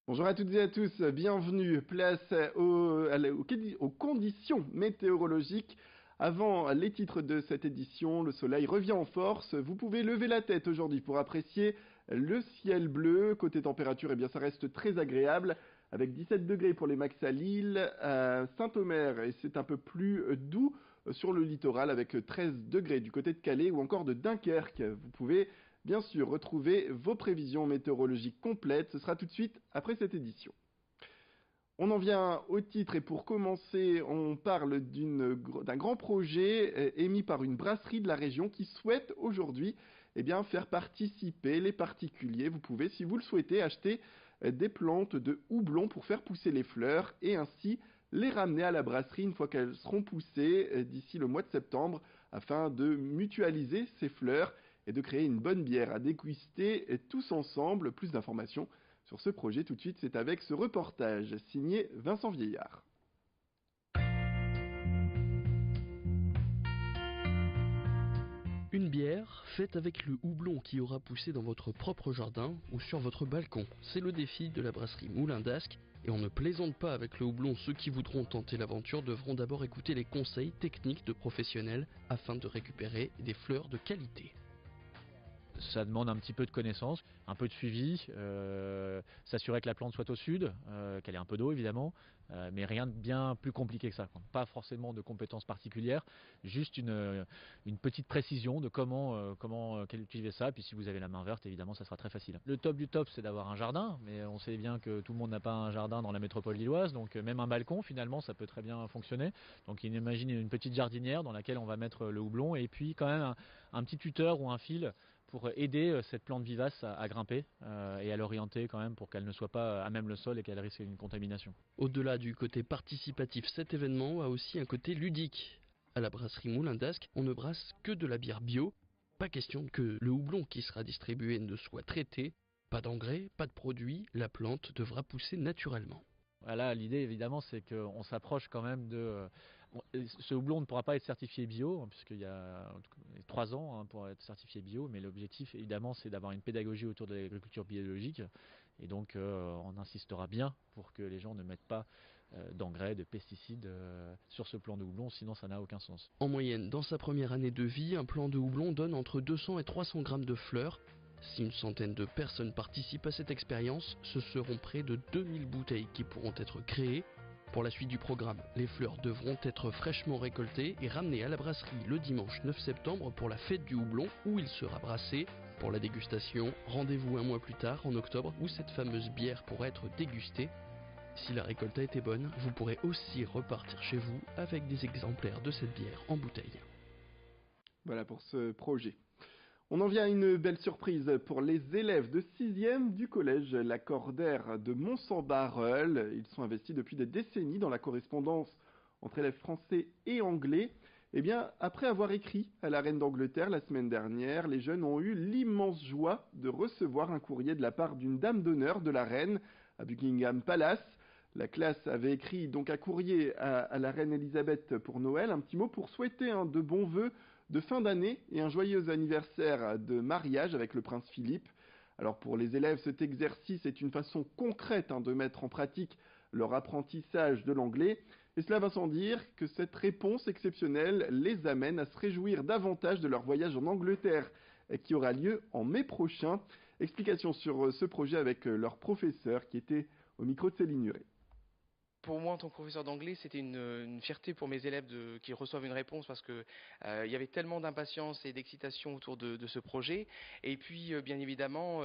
Bonjour à toutes et à tous, bienvenue. Place aux conditions météorologiques. Avant les titres de cette édition, le soleil revient en force. Vous pouvez lever la tête aujourd'hui pour apprécier le ciel bleu. Côté température, eh bien, ça reste très agréable avec 17 degrés pour les max à Lille, à Saint-Omer, et c'est un peu plus doux sur le littoral avec 13 degrés du côté de Calais ou encore de Dunkerque. Vous pouvez bien sûr retrouver vos prévisions météorologiques complètes. Ce sera tout de suite après cette édition. On en vient au titre et pour commencer, on parle d'un grand projet émis par une brasserie de la région qui souhaite aujourd'hui faire participer les particuliers. Vous pouvez, si vous le souhaitez, acheter des plantes de houblon pour faire pousser les fleurs et ainsi les ramener à la brasserie une fois qu'elles seront poussées d'ici le mois de septembre afin de mutualiser ces fleurs et de créer une bonne bière à déguster tous ensemble. Plus d'informations sur ce projet tout de suite, c'est avec ce reportage signé Vincent Vieillard. Une bière faite avec le houblon qui aura poussé dans votre propre jardin ou sur votre balcon. C'est le défi de la brasserie Moulin d'Ascq. Et on ne plaisante pas avec le houblon. Ceux qui voudront tenter l'aventure devront d'abord écouter les conseils techniques de professionnels afin de récupérer des fleurs de qualité. Ça demande un petit peu de connaissance, un peu de suivi, s'assurer que la plante soit au sud, qu'elle ait un peu d'eau évidemment, mais rien de bien plus compliqué que ça. Pas forcément de compétences particulières, juste une petite précision de comment cultiver ça. Puis si vous avez la main verte, évidemment, ça sera très facile. Le top du top, c'est d'avoir un jardin, mais on sait bien que tout le monde n'a pas un jardin dans la métropole lilloise, donc même un balcon, finalement, ça peut très bien fonctionner. Donc imagine une petite jardinière dans laquelle on va mettre le houblon et puis quand même un petit tuteur ou un fil pour aider cette plante vivace à grimper et à l'orienter quand même pour qu'elle ne soit pas à même le sol et qu'elle risque une contamination. Au-delà du côté participatif, cet événement a aussi un côté ludique. À la brasserie Moulin d'Ascq, on ne brasse que de la bière bio. Pas question que le houblon qui sera distribué ne soit traité. Pas d'engrais, pas de produits, la plante devra pousser naturellement. Voilà, l'idée évidemment c'est qu'on s'approche quand même de... Ce houblon ne pourra pas être certifié bio puisqu'il y a 3 ans pour être certifié bio, mais l'objectif évidemment c'est d'avoir une pédagogie autour de l'agriculture biologique et donc on insistera bien pour que les gens ne mettent pas d'engrais, de pesticides sur ce plant de houblon, sinon ça n'a aucun sens. En moyenne, dans sa première année de vie, un plant de houblon donne entre 200 et 300 grammes de fleurs. Si une centaine de personnes participent à cette expérience, ce seront près de 2000 bouteilles qui pourront être créées. Pour la suite du programme, les fleurs devront être fraîchement récoltées et ramenées à la brasserie le dimanche 9 septembre pour la fête du houblon où il sera brassé. Pour la dégustation, rendez-vous un mois plus tard, en octobre, où cette fameuse bière pourra être dégustée. Si la récolte a été bonne, vous pourrez aussi repartir chez vous avec des exemplaires de cette bière en bouteille. Voilà pour ce projet. On en vient à une belle surprise pour les élèves de 6e du collège La Cordaire de Mons-en-Barœul. Ils sont investis depuis des décennies dans la correspondance entre élèves français et anglais. Après avoir écrit à la reine d'Angleterre la semaine dernière, les jeunes ont eu l'immense joie de recevoir un courrier de la part d'une dame d'honneur de la reine à Buckingham Palace. La classe avait écrit donc un courrier à la reine Elisabeth pour Noël, un petit mot pour souhaiter de bons vœux de fin d'année et un joyeux anniversaire de mariage avec le prince Philippe. Alors pour les élèves, cet exercice est une façon concrète de mettre en pratique leur apprentissage de l'anglais. Et cela va sans dire que cette réponse exceptionnelle les amène à se réjouir davantage de leur voyage en Angleterre qui aura lieu en mai prochain. Explication sur ce projet avec leur professeur qui était au micro de Céline Nuret. Pour moi, en tant que professeur d'anglais, c'était une fierté pour mes élèves qu'ils reçoivent une réponse parce que il y avait tellement d'impatience et d'excitation autour de ce projet. Et puis, bien évidemment,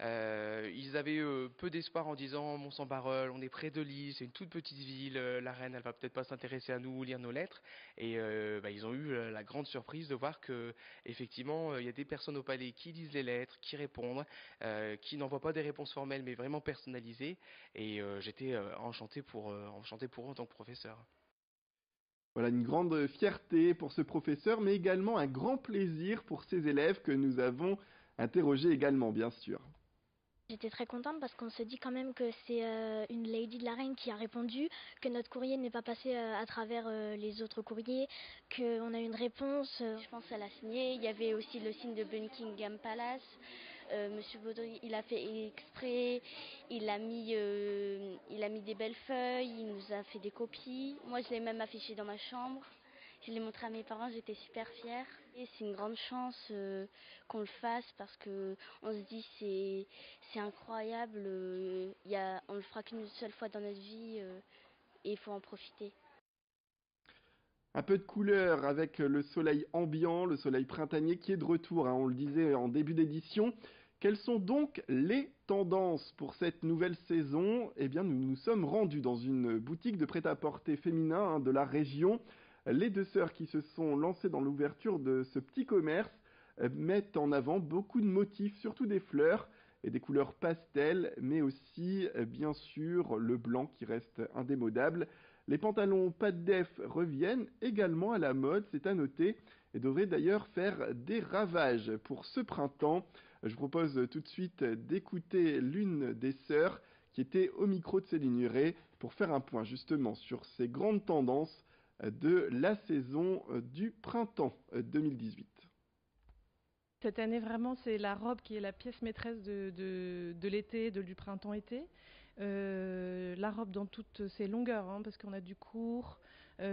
ils avaient peu d'espoir en disant Mons-en-Barœul, on est près de Lille, c'est une toute petite ville, la reine, elle va peut-être pas s'intéresser à nous ou lire nos lettres. Et ils ont eu la grande surprise de voir que effectivement, il y a des personnes au palais qui lisent les lettres, qui répondent, qui n'envoient pas des réponses formelles mais vraiment personnalisées. Et j'étais enchanté pour eux en tant que professeur. Voilà une grande fierté pour ce professeur, mais également un grand plaisir pour ces élèves que nous avons interrogés également, bien sûr. J'étais très contente parce qu'on se dit quand même que c'est une lady de la reine qui a répondu, que notre courrier n'est pas passé à travers les autres courriers, qu'on a une réponse. Je pense qu'elle a signé. Il y avait aussi le signe de Buckingham Palace. Monsieur Baudry, il a fait exprès. Il a mis des belles feuilles, il nous a fait des copies. Moi, je l'ai même affiché dans ma chambre. Je l'ai montré à mes parents, j'étais super fière. Et c'est une grande chance qu'on le fasse parce que on se dit c'est incroyable. On le fera qu'une seule fois dans notre vie et il faut en profiter. Un peu de couleur avec le soleil ambiant, le soleil printanier qui est de retour, hein, on le disait en début d'édition. Quelles sont donc les tendances pour cette nouvelle saison? Eh bien, nous nous sommes rendus dans une boutique de prêt-à-porter féminin, hein, de la région. Les deux sœurs qui se sont lancées dans l'ouverture de ce petit commerce mettent en avant beaucoup de motifs, surtout des fleurs et des couleurs pastel, mais aussi, bien sûr, le blanc qui reste indémodable. Les pantalons pas de def reviennent également à la mode, c'est à noter, et devraient d'ailleurs faire des ravages pour ce printemps. Je vous propose tout de suite d'écouter l'une des sœurs qui était au micro de Céline Huret pour faire un point justement sur ces grandes tendances de la saison du printemps 2018. Cette année, vraiment, c'est la robe qui est la pièce maîtresse de l'été, du printemps-été. La robe dans toutes ses longueurs, hein, parce qu'on a du court,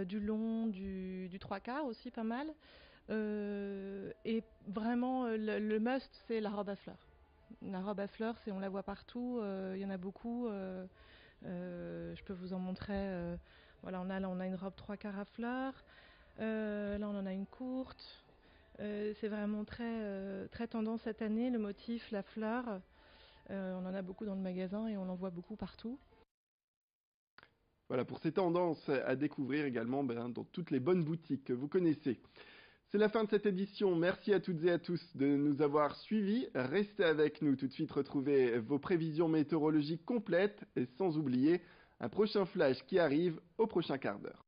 du long, du 3/4 aussi pas mal. Et vraiment, le must, c'est la robe à fleurs. La robe à fleurs, on la voit partout, il y en a beaucoup. Je peux vous en montrer. Voilà, on a une robe 3/4 à fleurs. Là, on en a une courte. C'est vraiment très tendance cette année, le motif, la fleur. On en a beaucoup dans le magasin et on en voit beaucoup partout. Voilà, pour ces tendances à découvrir également dans toutes les bonnes boutiques que vous connaissez. C'est la fin de cette édition. Merci à toutes et à tous de nous avoir suivis. Restez avec nous tout de suite, retrouvez vos prévisions météorologiques complètes et sans oublier un prochain flash qui arrive au prochain quart d'heure.